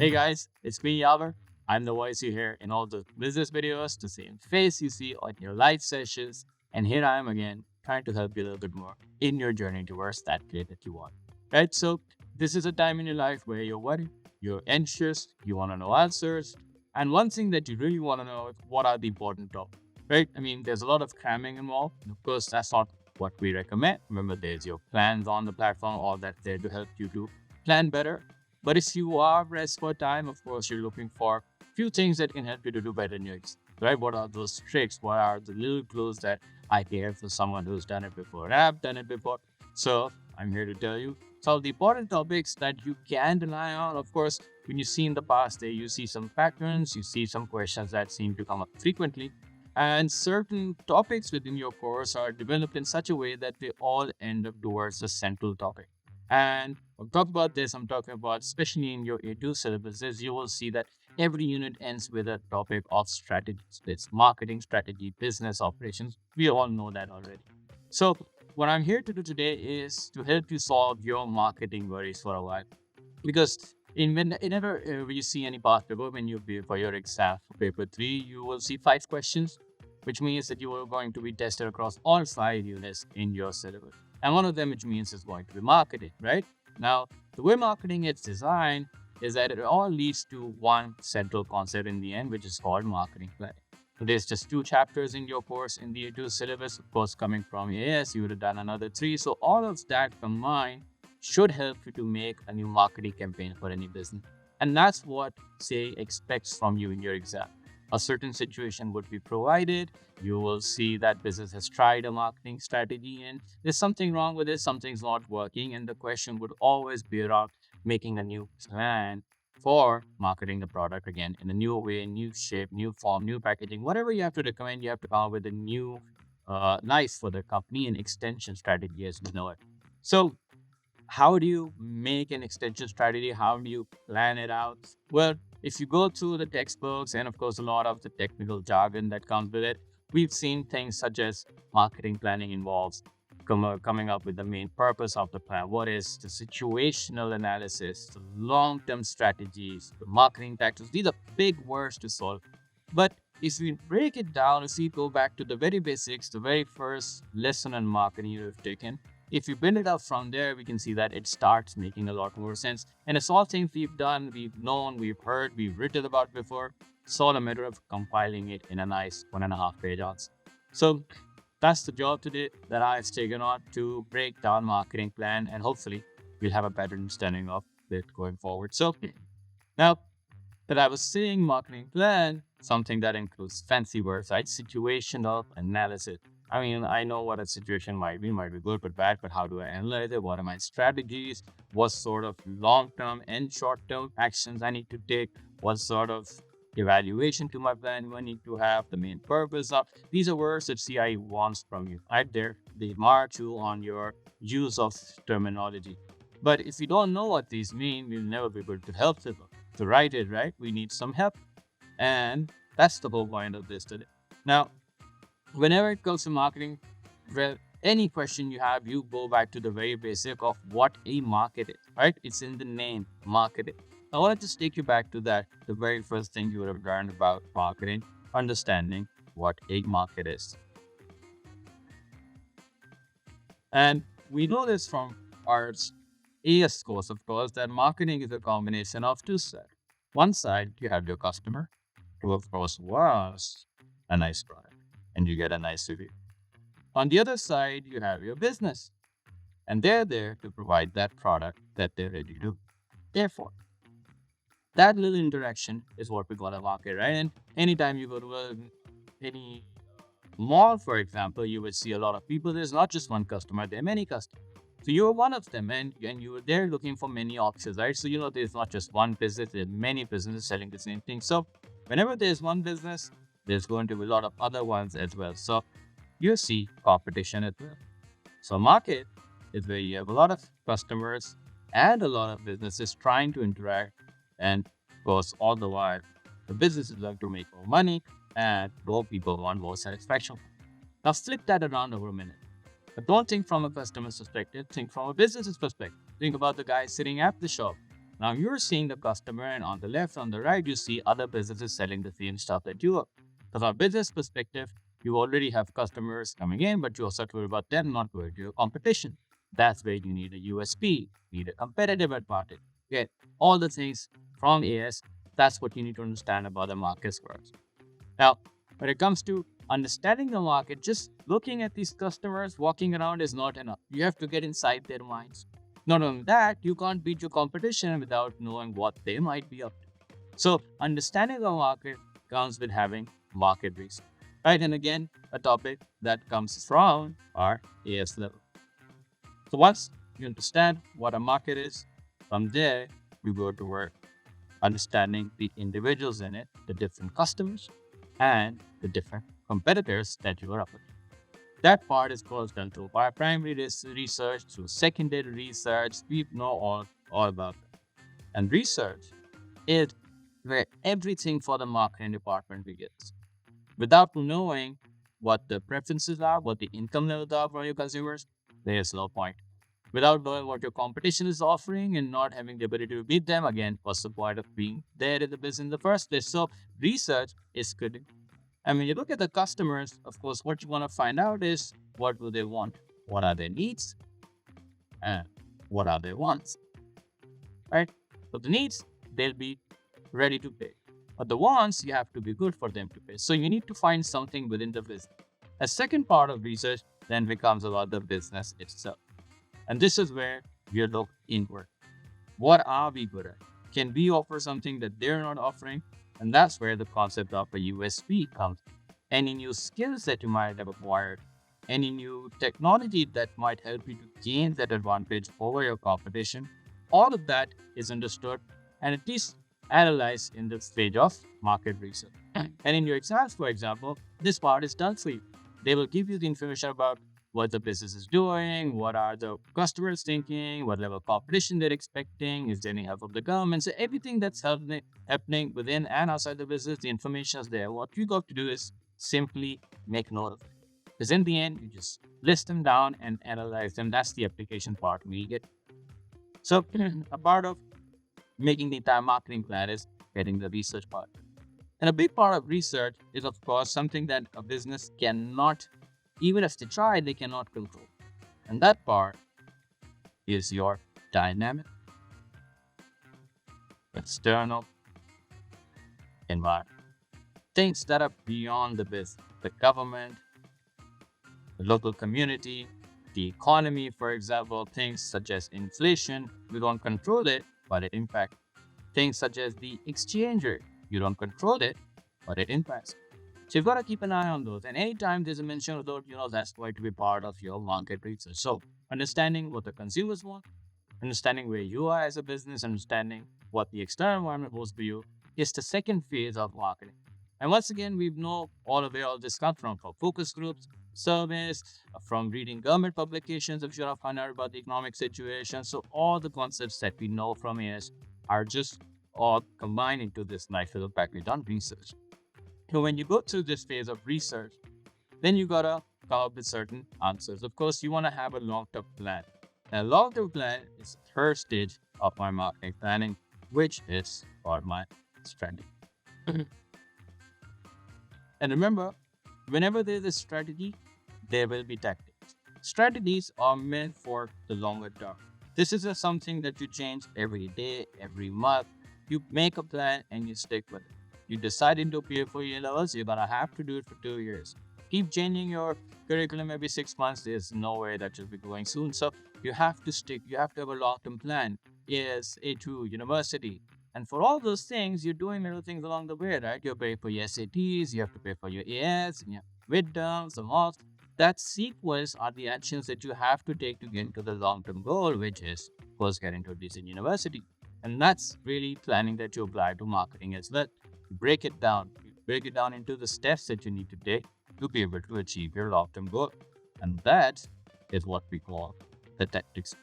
Hey guys, it's me Yawer. I'm the voice you hear in all the business videos, the same face you see on your live sessions, and here I am again trying to help you a little bit more in your journey towards that grade that you want. Right? So this is a time in your life where you're worried, you're anxious, you want to know answers, and one thing that you really want to know is what are the important topics. Right? I mean, there's a lot of cramming involved. And of course, that's not what we recommend. Remember, there's your plans on the platform, all that's there to help you to plan better. But if you are pressed for time, of course, you're looking for few things that can help you to do better in your exam, right? What are those tricks? What are the little clues that I hear for someone who's done it before? And I've done it before. So I'm here to tell you some of the important topics that you can rely on. Of course, when you see in the past there, you see some patterns, you see some questions that seem to come up frequently. And certain topics within your course are developed in such a way that they all end up towards a central topic. And on top about this, I'm talking about, especially in your A2 syllabuses, you will see that every unit ends with a topic of strategies. It's marketing strategy, business operations. We all know that already. So what I'm here to do today is to help you solve your marketing worries for a while. Because whenever you see any past paper, when you be for your exam for paper 3, you will see 5 questions, which means that you are going to be tested across all 5 units in your syllabus. And one of them, which means is going to be marketing, right? Now, the way marketing is designed is that it all leads to one central concept in the end, which is called marketing planning. So there's just 2 chapters in your course in the A2 syllabus. Of course, coming from AS, you would have done another 3. So all of that combined should help you to make a new marketing campaign for any business. And that's what say expects from you in your exam. A certain situation would be provided. You will see that business has tried a marketing strategy and there's something wrong with it, something's not working. And the question would always be around making a new plan for marketing the product again in a new way, new shape, new form, new packaging. Whatever you have to recommend, you have to come up with a new nice for the company and extension strategy as we know it. So how do you make an extension strategy? How do you plan it out? Well, if you go through the textbooks and, of course, a lot of the technical jargon that comes with it, we've seen things such as marketing planning involves coming up with the main purpose of the plan. What is the situational analysis, the long term strategies, the marketing tactics? These are big words to solve. But if we break it down, if we go back to the very basics, the very first lesson on marketing you've taken, if you build it up from there, we can see that it starts making a lot more sense. And it's all things we've done, we've known, we've heard, we've written about before. It's all a matter of compiling it in a nice 1.5 page answer. So that's the job today that I've taken on to break down marketing plan, and hopefully we'll have a better understanding of it going forward. So now that I was saying marketing plan, something that includes fancy words, right? Situational analysis. I mean, I know what a situation might be good but bad, but how do I analyze it? What are my strategies? What sort of long-term and short-term actions I need to take? What sort of evaluation to my plan do I need to have? The main purpose of these are words that CIE wants from you, right there. They mark you on your use of terminology. But if you don't know what these mean, we'll never be able to help them to write it, right? We need some help. And that's the whole point of this today. Now, whenever it comes to marketing, well, any question you have, you go back to the very basic of what a market is, right? It's in the name, marketing. I want to just take you back to that, the very first thing you would have learned about marketing, understanding what a market is. And we know this from our AS course, of course, that marketing is a combination of two sides. One side, you have your customer, who of course was a nice product, and you get a nice review. On the other side, you have your business, and they're there to provide that product that they're ready to. Therefore, that little interaction is what we call a market, right? And anytime you go to any mall, for example, you would see a lot of people. There's not just one customer, there are many customers. So you're one of them, and you were there looking for many options, right? So there's not just one business, there's many businesses selling the same thing. So whenever there's one business, there's going to be a lot of other ones as well. So you see competition as well. So market is where you have a lot of customers and a lot of businesses trying to interact, and of course, all the while, the businesses love to make more money and more people want more satisfaction. Now flip that around over a minute. But don't think from a customer's perspective, think from a business's perspective. Think about the guy sitting at the shop. Now you're seeing the customer, and on the left, on the right, you see other businesses selling the same stuff that you are. So, from a business perspective, you already have customers coming in, but you also have to worry about them not going to your competition. That's where you need a USP, need a competitive advantage. Get all the things from AS. That's what you need to understand about the markets first. Now, when it comes to understanding the market, just looking at these customers walking around is not enough. You have to get inside their minds. Not only that, you can't beat your competition without knowing what they might be up to. So, understanding the market comes with having market research. Right, and again, a topic that comes from our AS level. So, once you understand what a market is, from there, we go to work understanding the individuals in it, the different customers, and the different competitors that you are up against. That part is closed done through by primary research, through secondary research. We know all about that. And research is where everything for the marketing department begins. Without knowing what the preferences are, what the income levels are for your consumers, there's no point. Without knowing what your competition is offering and not having the ability to beat them, again, what's the point of being there in the business in the first place? So, research is critical. And when you look at the customers, of course, what you want to find out is what do they want? What are their needs? And what are their wants? Right? So, the needs, they'll be ready to pay. But the wants, you have to be good for them to pay. So, you need to find something within the business. A second part of research then becomes about the business itself. And this is where we look inward. What are we good at? Can we offer something that they're not offering? And that's where the concept of a USP comes. Any new skills that you might have acquired, any new technology that might help you to gain that advantage over your competition, all of that is understood and at least analyzed in the stage of market research. And in your exams, for example, this part is done for you. They will give you the information about what the business is doing, what are the customers thinking, what level of competition they're expecting, is there any help of the government. So everything that's happening within and outside the business, the information is there. What you got to do is simply make note of it. Because in the end, you just list them down and analyze them. That's the application part we get. So a part of making the entire marketing plan is getting the research part. And a big part of research is, of course, something that a business cannot, even if they try, they cannot control. And that part is your dynamic, external environment. Things that are beyond the business, the government, the local community, the economy, for example, things such as inflation, we don't control it, but it impacts. Things such as the exchange rate, you don't control it, but it impacts. So you've got to keep an eye on those. And anytime there's a mention of those, that's going to be part of your market research. So understanding what the consumers want, understanding where you are as a business, understanding what the external environment holds for you is the second phase of marketing. And once again, we know all of where all this comes from focus groups, surveys, from reading government publications if you want to find out about the economic situation. So all the concepts that we know from AS are just all combined into this nice little package on research. So when you go through this phase of research, then you gotta come up with certain answers. Of course, you want to have a long-term plan. A long-term plan is the third stage of my marketing planning, which is called my strategy. And remember, whenever there is a strategy, there will be tactics. Strategies are meant for the longer term. This is something that you change every day, every month. You make a plan and you stick with it. You decide into pay for your levels, you're gonna have to do it for 2 years. Keep changing your curriculum every 6 months. There's no way that you'll be going soon. So you have to stick, you have to have a long-term plan. Yes, A2, university. And for all those things, you're doing little things along the way, right? You're paying for your SATs, you have to pay for your AS, and your midterms, and all. That sequence are the actions that you have to take to get to the long-term goal, which is, of course, getting to a decent university. And that's really planning that you apply to marketing as well. You break it down. You break it down into the steps that you need to take to be able to achieve your long-term goal. And that is what we call the tactics.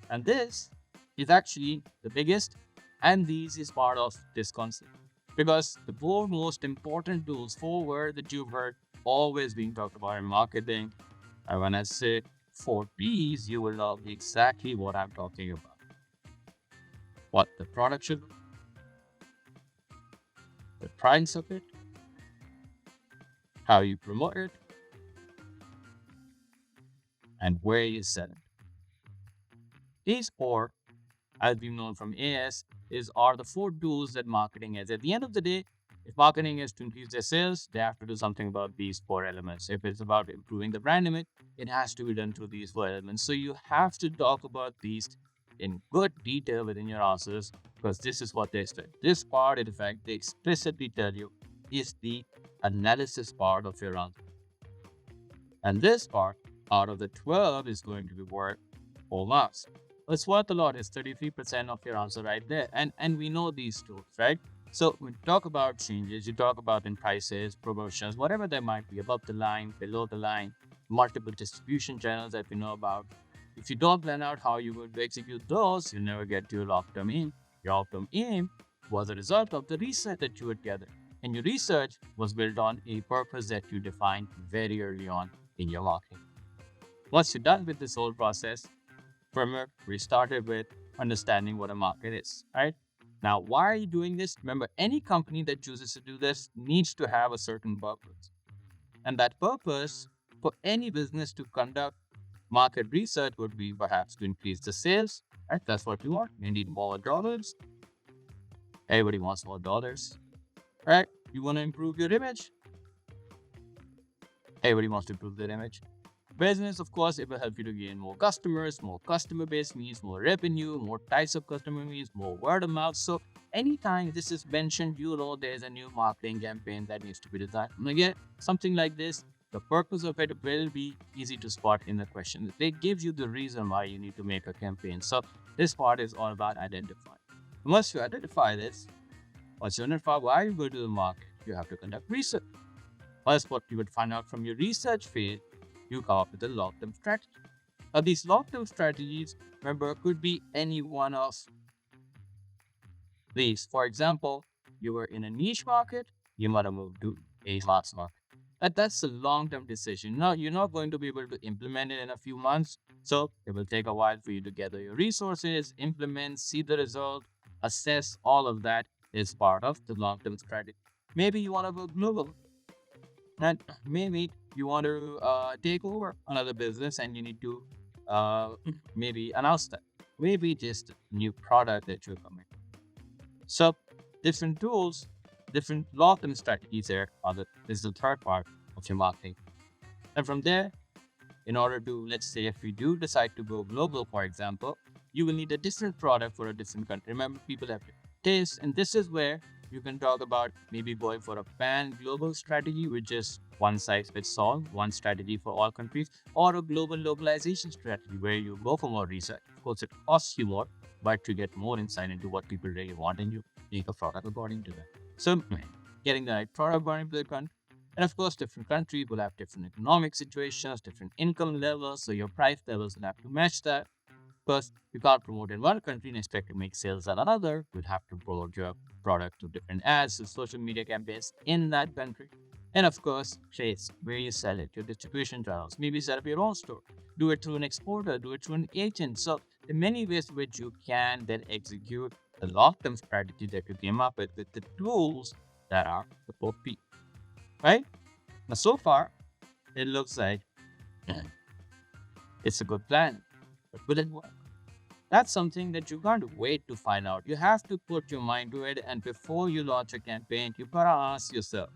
And this is actually the biggest and the easiest part of this concept. Because the four most important tools, four words that you've heard always being talked about in marketing, I want to say four P's, you will know exactly what I'm talking about. What the product should be, the price of it, how you promote it, and where you sell it. These four, as we've known from AS, are the four tools that marketing has. At the end of the day, if marketing is to increase their sales, they have to do something about these four elements. If it's about improving the brand image, it has to be done through these four elements. So you have to talk about these in good detail within your answers because this is what they expect. This part, in fact, they explicitly tell you is the analysis part of your answer. And this part, out of the 12, is going to be worth 4 marks. It's worth a lot. It's 33% of your answer right there. And we know these tools, right? So when you talk about changes, you talk about in prices, promotions, whatever there might be, above the line, below the line, multiple distribution channels that we know about. If you don't plan out how you're going to execute those, you'll never get to your long-term aim. Your long-term aim was a result of the research that you had gathered. And your research was built on a purpose that you defined very early on in your marketing. Once you're done with this whole process, remember, we started with understanding what a market is, right? Now, why are you doing this? Remember, any company that chooses to do this needs to have a certain purpose. And that purpose for any business to conduct market research would be perhaps to increase the sales, right? That's what you want. You need more dollars. Everybody wants more dollars, right? You want to improve your image. Everybody wants to improve their image. Business, of course, it will help you to gain more customers. More customer base means more revenue. More types of customer means more word of mouth. So anytime this is mentioned, you know there's a new marketing campaign that needs to be designed. And again, something like this, the purpose of it will be easy to spot in the question. It gives you the reason why you need to make a campaign. So this part is all about identifying. Once you identify this, once you identify why you go to the market, you have to conduct research. First, what you would find out from your research phase, you come up with a long-term strategy. Now, these long-term strategies, remember, could be any one of these. For example, you were in a niche market, you might have moved to a mass market. That's a long-term decision. Now, you're not going to be able to implement it in a few months. So it will take a while for you to gather your resources, implement, see the result, assess. All of that is part of the long-term strategy. Maybe you want to go global. And maybe you want to take over another business and you need to maybe announce that. Maybe just a new product that you're coming. So different tools, different long-term strategies there is the third part of your marketing. And from there, in order to, let's say, if you do decide to go global, for example, you will need a different product for a different country. Remember, people have tastes, and this is where you can talk about maybe going for a pan-global strategy, which is one size fits all, one strategy for all countries, or a global localization strategy where you go for more research. Of course, it costs you more, but you get more insight into what people really want and you make a product according to that. So, getting the right product according to the country. And of course, different countries will have different economic situations, different income levels, so your price levels will have to match that. Because you can't promote in one country and expect to make sales in another. You'll have to promote your product to different ads and social media campaigns in that country. And of course, place where you sell it, your distribution channels. Maybe set up your own store. Do it through an exporter, do it through an agent. So there are many ways which you can then execute the long-term strategy that you came up with the tools that are the 4P. Right? Now, so far, it looks like it's a good plan. But will it work? That's something that you can't wait to find out. You have to put your mind to it, and before you launch a campaign, you gotta ask yourself,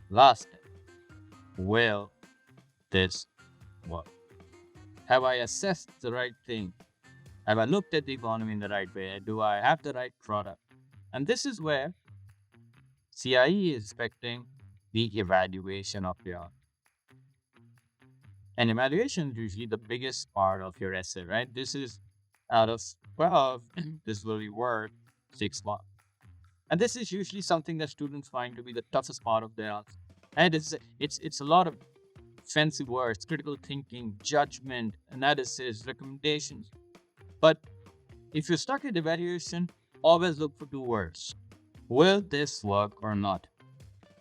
last step, will this work? Have I assessed the right thing? Have I looked at the economy in the right way? Do I have the right product? And this is where CIE is expecting the evaluation of your. And evaluation is usually the biggest part of your essay, right? This is out of 12, this will be worth 6 marks. And this is usually something that students find to be the toughest part of their answer. And it's a lot of fancy words, critical thinking, judgment, analysis, recommendations. But if you're stuck at evaluation, always look for 2 words. Will this work or not?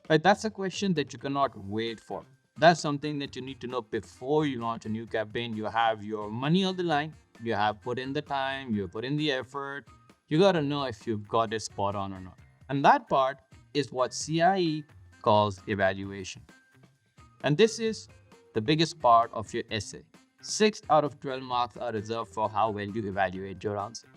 Right? That's a question that you cannot wait for. That's something that you need to know before you launch a new campaign. You have your money on the line, you have put in the time, you put in the effort. You got to know if you've got it spot on or not. And that part is what CIE calls evaluation. And this is the biggest part of your essay. 6 out of 12 marks are reserved for how well you evaluate your answer.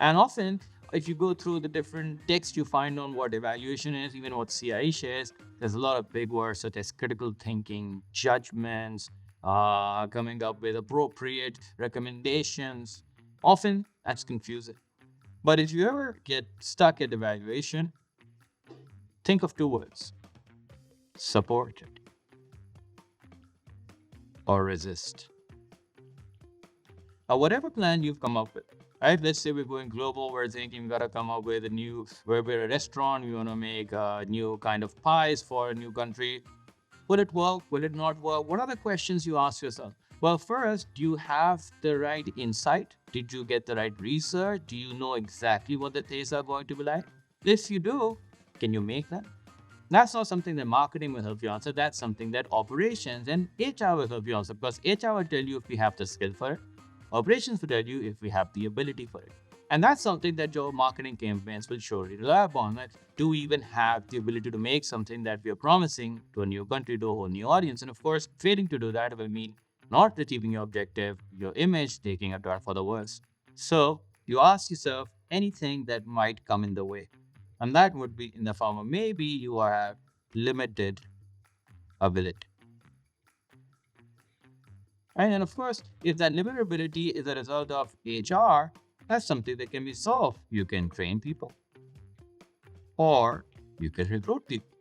And often, if you go through the different texts you find on what evaluation is, even what CIE shares, there's a lot of big words such as critical thinking, judgments, coming up with appropriate recommendations. Often, that's confusing. But if you ever get stuck at evaluation, think of two words: support or resist. Whatever plan you've come up with, right? Let's say we're going global. We're thinking we gotta come up with a new, we're a restaurant. We want to make a new kind of pies for a new country. Will it work? Will it not work? What are the questions you ask yourself? Well, first, do you have the right insight? Did you get the right research? Do you know exactly what the tastes are going to be like? If you do, can you make that? That's not something that marketing will help you answer. That's something that operations and HR will help you answer, because HR will tell you if we have the skill for it. Operations will tell you if we have the ability for it. And that's something that your marketing campaigns will surely rely upon. Like, do we even have the ability to make something that we are promising to a new country, to a whole new audience? And of course, failing to do that will mean not achieving your objective, your image taking a turn for the worse. So you ask yourself anything that might come in the way. And that would be in the form of maybe you have limited ability. And of course, if that limited ability is a result of HR, that's something that can be solved. You can train people or you can recruit people.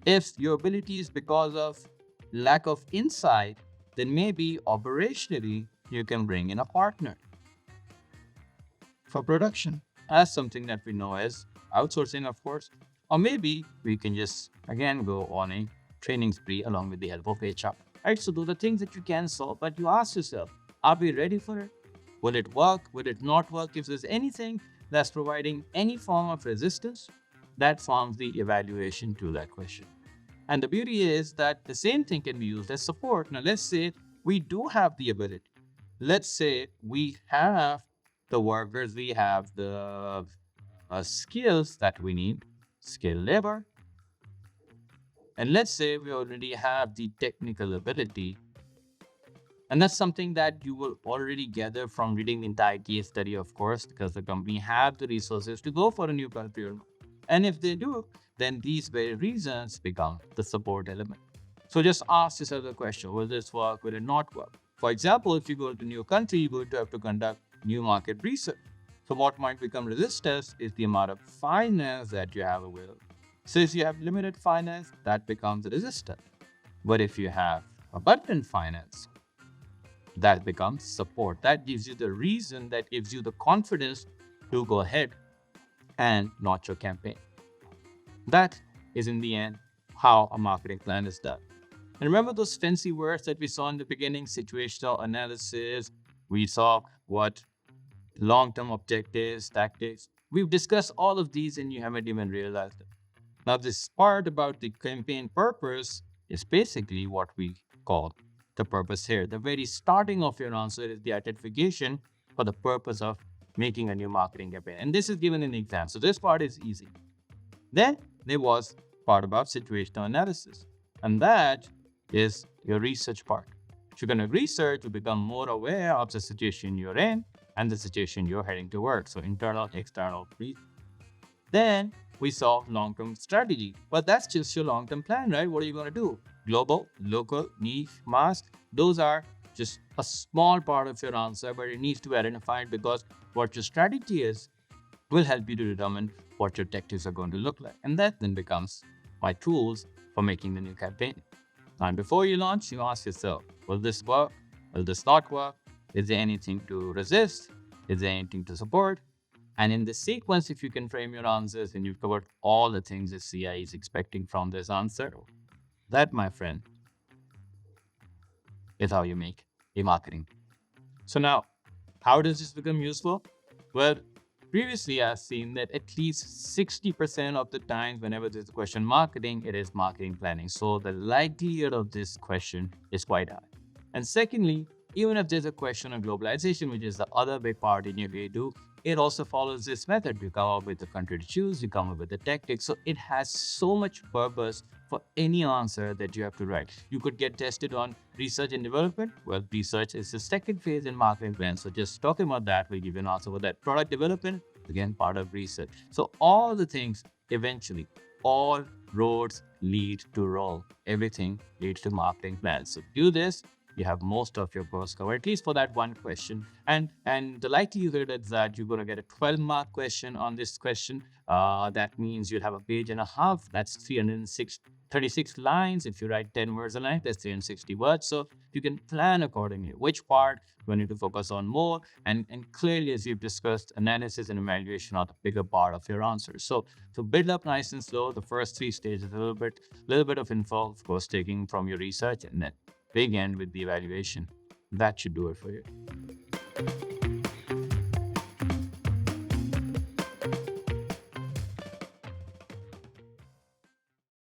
If your ability is because of lack of insight, then maybe operationally you can bring in a partner for production. That's something that we know as outsourcing, of course. Or maybe we can just again go on a training spree along with the help of HR. Right? So those are things that you can solve, but you ask yourself, are we ready for it? Will it work? Will it not work? If there's anything that's providing any form of resistance, that forms the evaluation to that question. And the beauty is that the same thing can be used as support. Now, let's say we do have the ability. Let's say we have the workers, we have the skills that we need, skilled labor. And let's say we already have the technical ability. And that's something that you will already gather from reading the entire case study, of course, because the company have the resources to go for a new country or not. And if they do, then these very reasons become the support element. So just ask yourself the question, will this work? Will it not work? For example, if you go to a new country, you're going to have to conduct new market research. So what might become resistance is the amount of finance that you have available. So if you have limited finance, that becomes resistant. But if you have abundant finance, that becomes support. That gives you the reason, that gives you the confidence to go ahead and launch your campaign. That is in the end how a marketing plan is done. And remember those fancy words that we saw in the beginning: situational analysis. We saw what long-term objectives, tactics. We've discussed all of these and you haven't even realized it. Now, this part about the campaign purpose is basically what we call the purpose here. The very starting of your answer is the identification for the purpose of making a new marketing campaign. And this is given in the exam. So this part is easy. Then there was part about situational analysis. And that is your research part. If you're going to research, you become more aware of the situation you're in and the situation you're heading towards. So internal, external, then we saw long-term strategy. But that's just your long-term plan, right? What are you going to do? Global, local, niche, mass. Those are just a small part of your answer, but it needs to be identified, because what your strategy is will help you to determine what your tactics are going to look like. And that then becomes my tools for making the new campaign. And before you launch, you ask yourself, will this work? Will this not work? Is there anything to resist? Is there anything to support? And in this sequence, if you can frame your answers and you've covered all the things the CI is expecting from this answer, that, my friend, is how you make a marketing. So now, how does this become useful? Well, previously I've seen that at least 60% of the times whenever there's a question marketing, it is marketing planning. So the likelihood of this question is quite high. And secondly, even if there's a question on globalization, which is the other big part in your do, it also follows this method. You come up with the country to choose, you come up with the tactics. So it has so much purpose for any answer that you have to write. You could get tested on research and development. Well, research is the second phase in marketing plan. So just talking about that will give you an answer for that. Product development, again, part of research. So all the things eventually, all roads lead to Rome. Everything leads to marketing plans. So do this, you have most of your course covered, at least for that one question. And the likelihood is that you're going to get a 12-mark question on this question. That means you'll have a page and a half. That's 36 lines. If you write 10 words a line, that's 360 words. So you can plan accordingly which part you need to focus on more. And clearly, as we've discussed, analysis and evaluation are the bigger part of your answers. So to build up nice and slow, the first three stages, a little bit of info, of course, taking from your research, and then big end with the evaluation. That should do it for you.